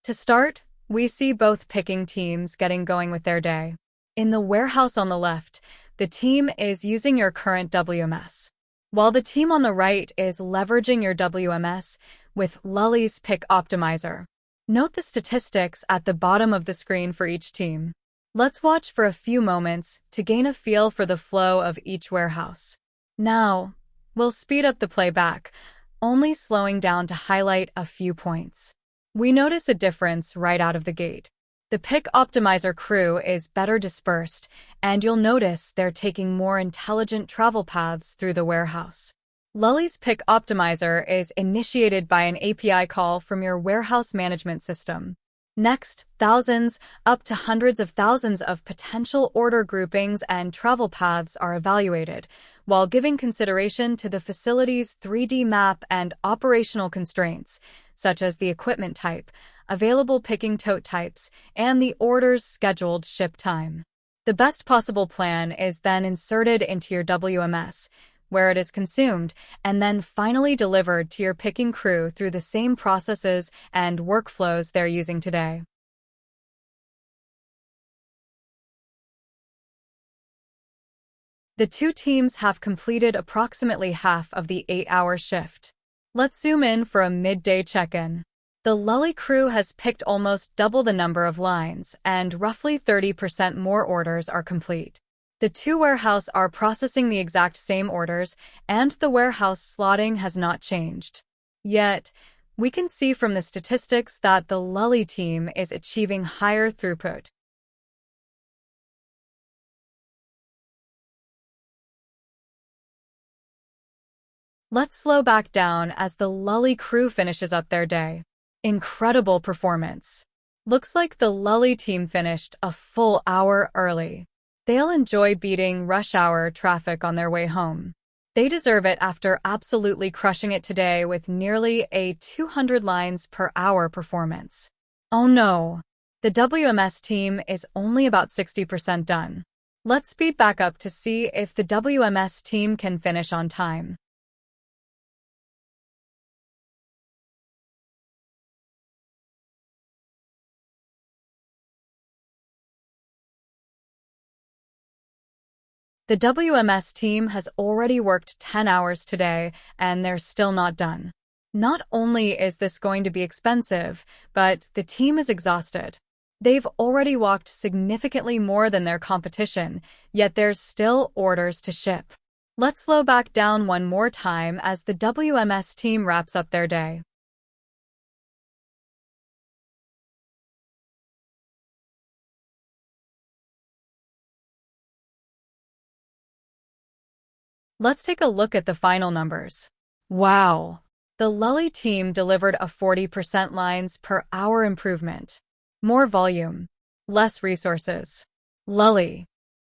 To start, we see both picking teams getting going with their day. In the warehouse on the left, the team is using your current WMS, while the team on the right is leveraging your WMS with Lully's Pick Optimizer. Note the statistics at the bottom of the screen for each team. Let's watch for a few moments to gain a feel for the flow of each warehouse. Now, we'll speed up the playback, only slowing down to highlight a few points. We notice a difference right out of the gate. The Pick Optimizer crew is better dispersed, and you'll notice they're taking more intelligent travel paths through the warehouse. Lully's Pick Optimizer is initiated by an API call from your warehouse management system. Next, thousands, up to hundreds of thousands of potential order groupings and travel paths are evaluated, while giving consideration to the facility's 3D map and operational constraints, such as the equipment type, available picking tote types, and the order's scheduled ship time. The best possible plan is then inserted into your WMS, where it is consumed, and then finally delivered to your picking crew through the same processes and workflows they're using today. The two teams have completed approximately half of the 8-hour shift. Let's zoom in for a midday check-in. The Lully crew has picked almost double the number of lines, and roughly 30% more orders are complete. The two warehouses are processing the exact same orders, and the warehouse slotting has not changed. Yet, we can see from the statistics that the Lully team is achieving higher throughput. Let's slow back down as the Lully crew finishes up their day. Incredible performance. Looks like the Lully team finished a full hour early. They'll enjoy beating rush hour traffic on their way home. They deserve it after absolutely crushing it today with nearly a 200 lines per hour performance. Oh no, the WMS team is only about 60% done. Let's speed back up to see if the WMS team can finish on time. The WMS team has already worked 10 hours today, and they're still not done. Not only is this going to be expensive, but the team is exhausted. They've already walked significantly more than their competition, yet there's still orders to ship. Let's slow back down one more time as the WMS team wraps up their day. Let's take a look at the final numbers. Wow! The Lully team delivered a 40% lines per hour improvement. More volume, less resources. Lully,